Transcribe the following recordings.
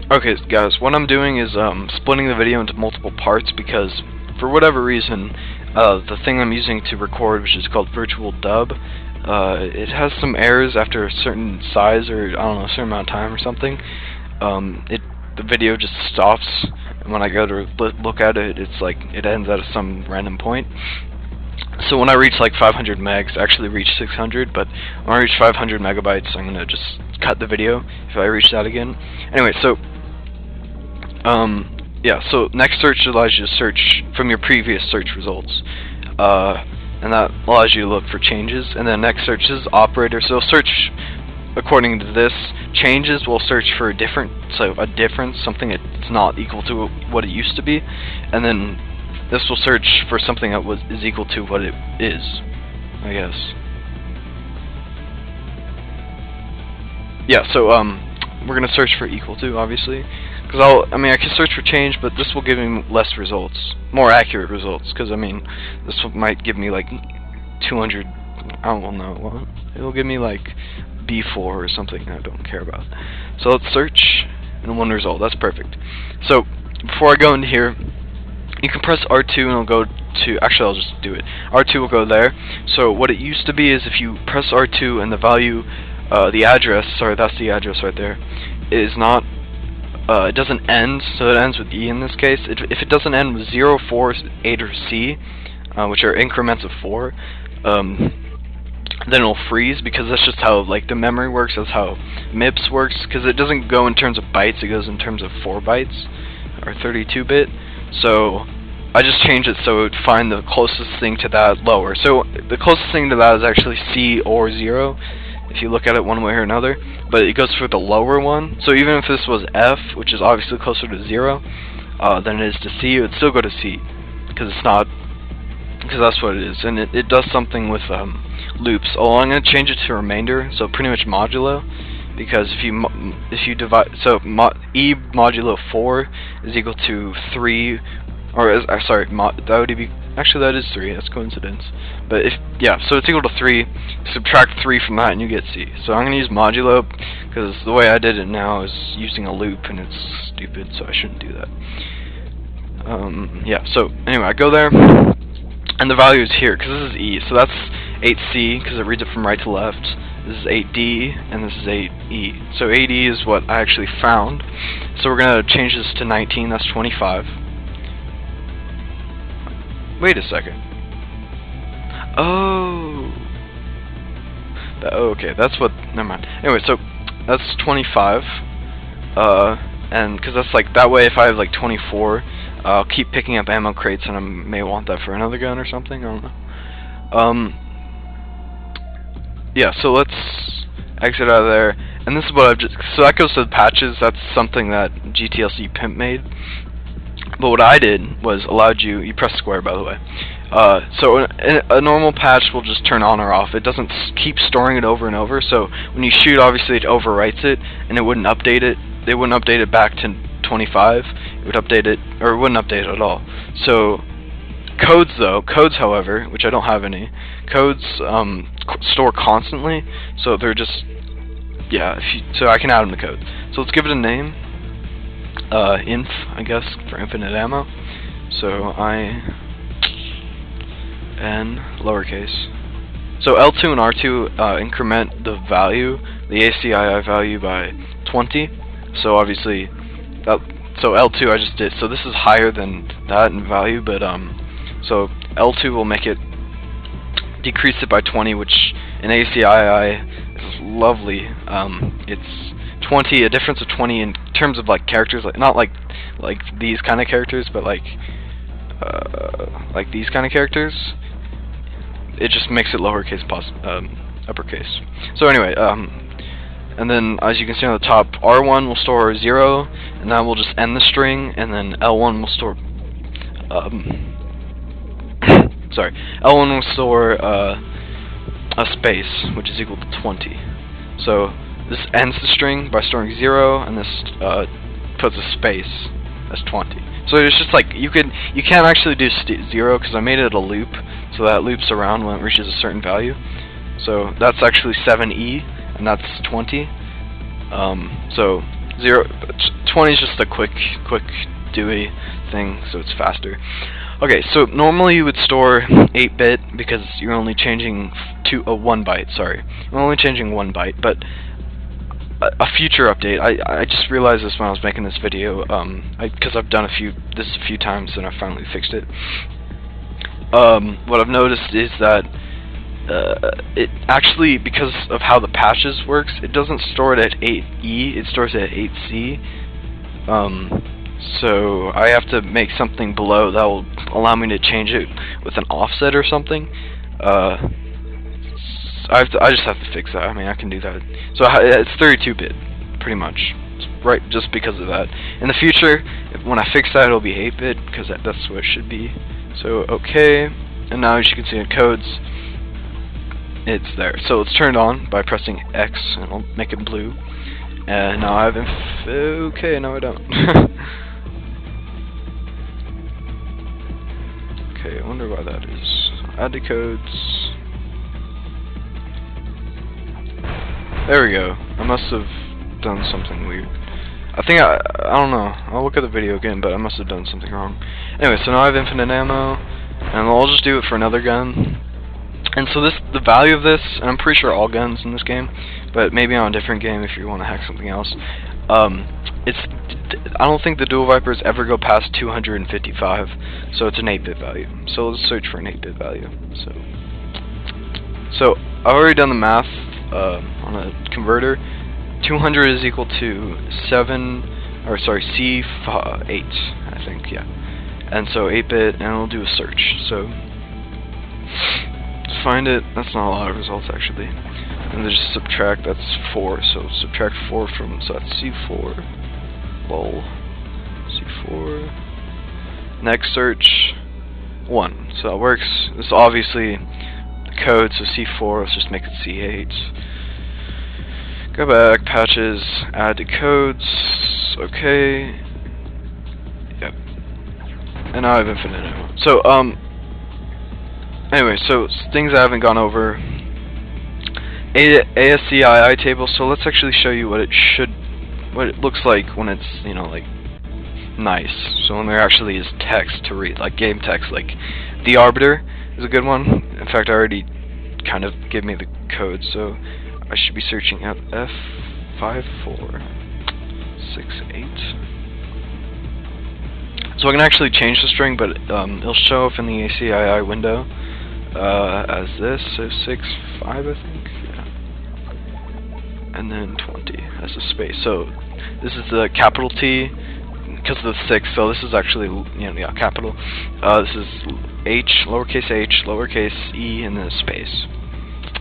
Okay, guys, what I'm doing is splitting the video into multiple parts because, for whatever reason, the thing I'm using to record, which is called Virtual Dub, it has some errors after a certain size, or I don't know, a certain amount of time or something. The video just stops, and when I go to look at it, it's like it ends at some random point. So when I reach like 500 megs, I actually reach 600, but when I reach 500 megabytes, I'm gonna just cut the video if I reach that again. Anyway, so yeah, so next search allows you to search from your previous search results, and that allows you to look for changes. And then next search is operator, so search according to this. Changes will search for a difference, something that's not equal to what it used to be, and then this will search for something that is equal to what it is, I guess. Yeah, so we're gonna search for equal to, obviously, because I can search for change, but this will give me less results, more accurate results, because I mean, this might give me like 200. I don't know what. It'll give me like B4 or something I don't care about. So let's search, and one result. That's perfect. So before I go into here, you can press R2 and it'll go to, actually I'll just do it. R2 will go there. So what it used to be is if you press R2 and the value, the address, sorry, that's the address right there, is not, it doesn't end, so it ends with E in this case. If it doesn't end with 0, 4, 8, or C, which are increments of 4, then it'll freeze, because that's just how like the memory works. That's how MIPS works, because it doesn't go in terms of bytes, it goes in terms of 4 bytes, or 32-bit. So I just changed it so it would find the closest thing to that lower. So the closest thing to that is actually C or 0, if you look at it one way or another, but it goes for the lower one. So even if this was F, which is obviously closer to 0 than it is to C, it would still go to C, because it's not, because that's what it is. And it does something with loops. Oh, I'm going to change it to remainder, so pretty much modulo, because if you divide, so E modulo 4 is equal to 3, or sorry, that would be, actually that is 3, that's coincidence. But yeah, so it's equal to 3, subtract 3 from that and you get C. So I'm going to use modulo, because the way I did it now is using a loop, and it's stupid, so I shouldn't do that. Yeah, so anyway, I go there, and the value is here, because this is E, so that's 8C, because it reads it from right to left. This is 8D, and this is 8E. So 8E is what I actually found. So we're going to change this to 19, that's 25. Wait a second. Oh, okay, that's what, never mind. Anyway, so that's 25, and because that's like, that way if I have like 24, I'll keep picking up ammo crates, and I may want that for another gun or something, I don't know. Yeah, so let's exit out of there, and this is what I've just, so that goes to the patches. That's something that GTLC Pimp made, but what I did was allowed you press square, by the way, so a normal patch will just turn on or off. It doesn't keep storing it over and over, so when you shoot, obviously it overwrites it, and it wouldn't update it. They wouldn't update it back to 25, it would update it, or it wouldn't update it at all. So codes however, which I don't have any, codes store constantly, so they're just, yeah, so I can add them to code. So let's give it a name, inf, I guess, for infinite ammo. So IN lowercase. So L2 and R2 increment the value, the ACII value, by 20. So obviously so L2 I just did, so this is higher than that in value, but so L2 will make it decrease it by 20, which in ACII is lovely. It's 20, a difference of 20 in terms of like characters, like not like these kind of characters, but like these kind of characters. It just makes it lowercase uppercase. So anyway, and then as you can see on the top, R1 will store 0, and that will just end the string, and then L1 will store sorry, L1 will store a space, which is equal to 20. So this ends the string by storing 0, and this puts a space. That's 20. So it's just like you can't actually do 0 because I made it a loop, so that loops around when it reaches a certain value. So that's actually 7E, and that's 20. So 20 is just a quick DUI thing, so it's faster. Okay, so normally you would store 8-bit because you're only changing 1 byte. Sorry, you're only changing 1 byte. But a future update. I just realized this when I was making this video. Because I've done this a few times and I finally fixed it. What I've noticed is that it actually, because of how the patches works, it doesn't store it at 8E, it stores it at 8C. So I have to make something below that will allow me to change it with an offset or something. I just have to fix that. I mean, I can do that. So it's 32-bit, pretty much. Right, just because of that. In the future, when I fix that, it'll be 8-bit because that's what it should be. So okay, and now as you can see in codes, it's there. So it's turned on by pressing X, and I'll make it blue. And now I have okay, no I don't. Okay, I wonder why that is. Add the codes. There we go. I must have done something weird. I think I don't know. I'll look at the video again, but I must have done something wrong. Anyway, so now I have infinite ammo, and I'll just do it for another gun. And so the value of this, and I'm pretty sure all guns in this game, but maybe on a different game if you want to hack something else. I don't think the Dual Vipers ever go past 255, so it's an 8-bit value. So let's search for an 8-bit value. So I've already done the math on a converter. 200 is equal to C8, I think, yeah. And so 8-bit, and it'll do a search. So to find it, that's not a lot of results actually. And then just subtract, that's 4. So subtract 4 from, so that's C4. Lol. C4. Next search 1. So that works. This is obviously the code, so C4, let's just make it C8. Go back, patches, add to codes, okay. Yep. And now I have infinite ammo. So, anyway, so things I haven't gone over. ASCII table, so let's actually show you what it looks like when it's, you know, like, nice. So when there actually is text to read, like game text, like the arbiter is a good one. In fact, I already kind of gave me the code, so I should be searching at F5468. So I can actually change the string, but it'll show up in the ACII window as this, so 65, I think, yeah. And then 20 as a space. So this is the capital T because of the 6. So this is actually, you know, yeah, capital. This is H, lowercase e, and then a space.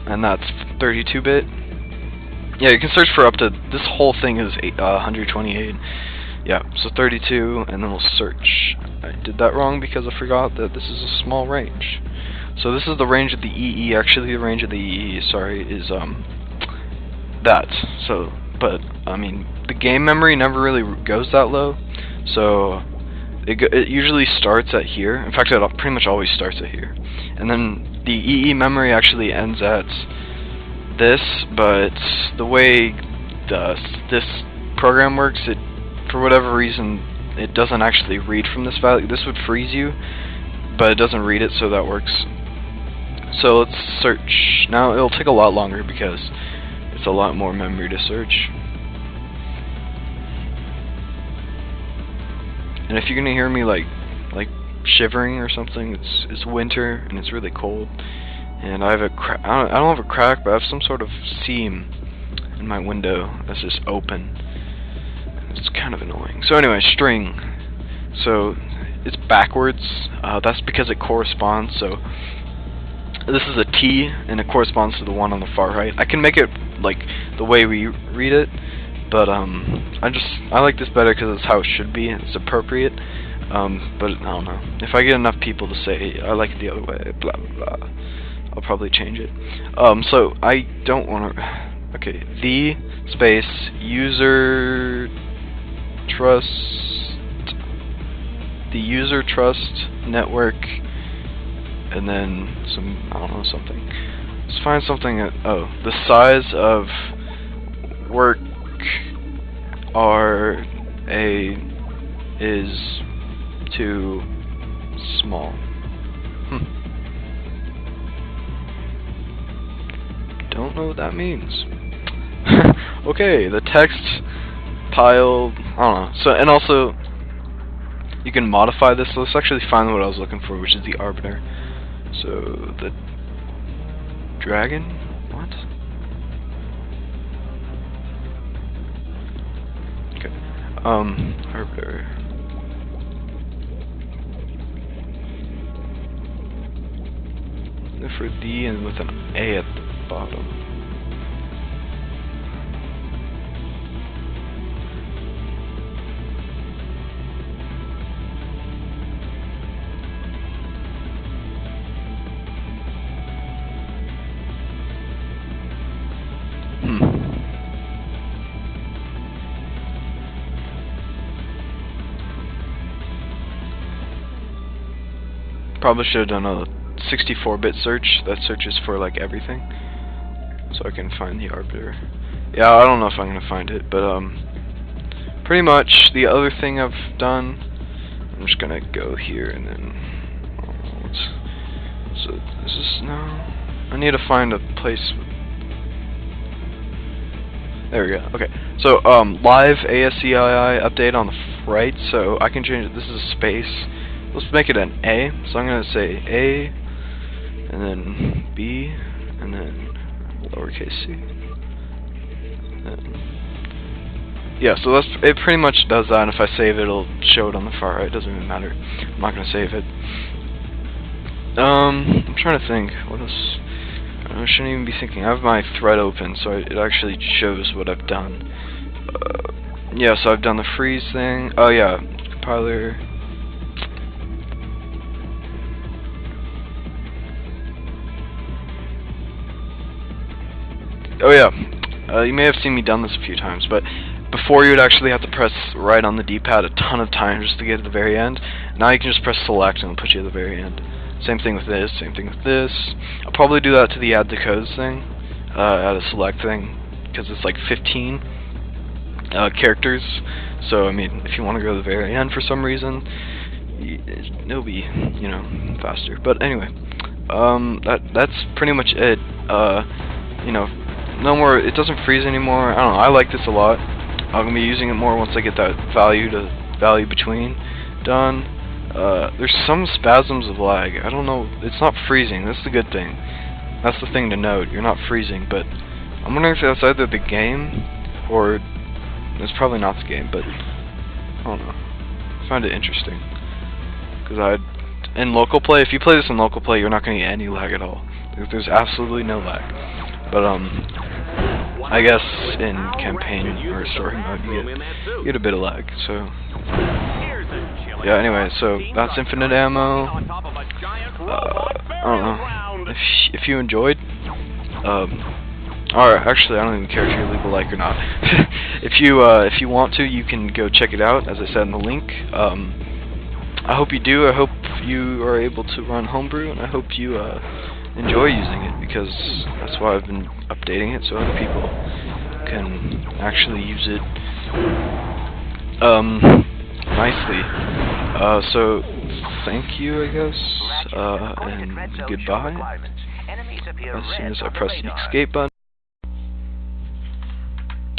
And that's 32-bit. Yeah, you can search for up to, this whole thing is 128. Yeah, so 32, and then we'll search. I did that wrong because I forgot that this is a small range. So this is the range of the EE. Actually, the range of the EE, sorry, is that. So, but I mean, the game memory never really goes that low. So it usually starts at here. In fact, it pretty much always starts at here. And then the EE memory actually ends at this, but the way this program works, it, for whatever reason, it doesn't actually read from this value. This would freeze you, but it doesn't read it, so that works. So let's search. Now it'll take a lot longer because it's a lot more memory to search. And if you're gonna hear me like shivering or something, it's winter and it's really cold, and I have I don't have a crack, but I have some sort of seam in my window that's just open. It's kind of annoying. So anyway, string. So it's backwards. That's because it corresponds. So this is a T, and it corresponds to the one on the far right. I can make it like the way we read it, but I like this better because it's how it should be. It's appropriate. But I don't know. If I get enough people to say I like it the other way, blah blah blah, I'll probably change it. So I don't want to. Okay, the space user trust network, and then some, I don't know, something. Let's find something that, oh, the size of work RA A is too small. Don't know what that means. Okay, the text pile, I don't know. So, and also, you can modify this. So let's actually find what I was looking for, which is the arbiter. So, the dragon? What? Okay. Arbiter. For D and with an A at the bottom. Probably should have done a 64-bit search that searches for like everything, so I can find the arbiter. Yeah, I don't know if I'm gonna find it, but pretty much the other thing I've done, I'm just gonna go here and then so is this no? I need to find a place. There we go. Okay, so live ASCII update on the right, so I can change it. This is a space. Let's make it an A. So I'm gonna say A, and then B, and then lowercase c. Yeah, so it pretty much does that, and if I save it, it'll show it on the far right. It doesn't even matter. I'm not gonna save it. I'm trying to think. What else? I shouldn't even be thinking. I have my thread open, so it actually shows what I've done. Yeah, so I've done the freeze thing. Oh yeah, compiler. Oh yeah, you may have seen me done this a few times, but before you would actually have to press right on the D-pad a ton of times just to get to the very end. Now you can just press select and it'll put you at the very end. Same thing with this, same thing with this. I'll probably do that to the add to codes thing, add a select thing, because it's like 15 characters. So, I mean, if you want to go to the very end for some reason, it'll be, you know, faster. But anyway, that's pretty much it. You know, no more, it doesn't freeze anymore. I don't know, I like this a lot. I'm going to be using it more once I get that value between done. There's some spasms of lag. I don't know, it's not freezing, that's the good thing. That's the thing to note, you're not freezing, but I'm wondering if that's either the game, or it's probably not the game, but I don't know. I find it interesting. Because in local play, if you play this in local play, you're not going to get any lag at all. There's absolutely no lag. But I guess in campaign or story mode you get a bit of lag. So yeah. Anyway, so that's infinite ammo. I don't know if you enjoyed. Or actually, I don't even care if you leave a like or not. If you want to, you can go check it out, as I said in the link. I hope you do. I hope you are able to run homebrew, and I hope you enjoy using it, because that's why I've been updating it, so other people can actually use it nicely. So thank you, I guess, and goodbye. As soon as I press the escape button.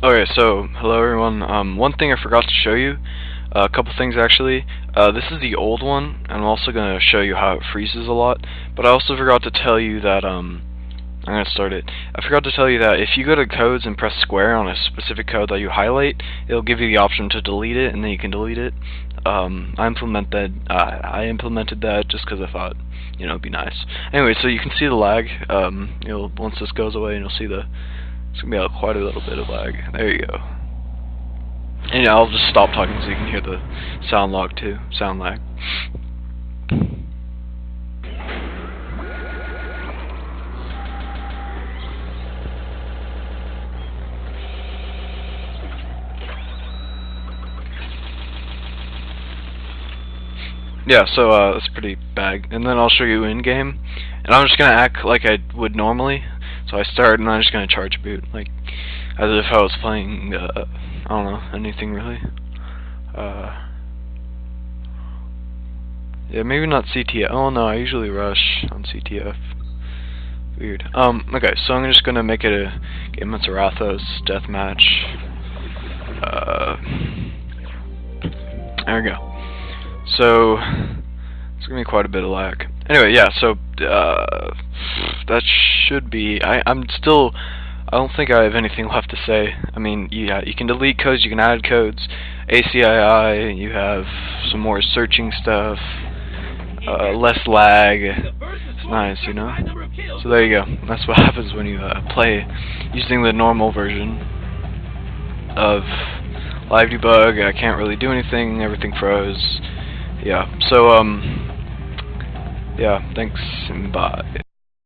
Okay, so hello everyone. One thing I forgot to show you. A couple things actually. This is the old one, and I'm also going to show you how it freezes a lot. But I also forgot to tell you that I'm going to start it. I forgot to tell you that if you go to codes and press square on a specific code that you highlight, it'll give you the option to delete it, and then you can delete it. I implemented that just because I thought, you know, it'd be nice. Anyway, so you can see the lag. Once this goes away, and you'll see it's gonna be quite a little bit of lag. There you go. And yeah, I'll just stop talking so you can hear the sound log too. Sound lag. Yeah, so that's pretty bad. And then I'll show you in game, and I'm just gonna act like I would normally. So I start, and I'm just gonna charge boot, like as if I was playing I don't know, anything really. Yeah, maybe not CTF. Oh no, I usually rush on CTF. Weird. Okay, so I'm just gonna make it a Game of Zarathos deathmatch. There we go. So it's gonna be quite a bit of lag. Anyway, yeah. So that should be. I don't think I have anything left to say. I mean, yeah, you can delete codes, you can add codes. ACII, you have some more searching stuff. Less lag. It's nice, you know? So there you go. That's what happens when you play using the normal version of LiveDebug. I can't really do anything, everything froze. Yeah, so, yeah, thanks, and bye.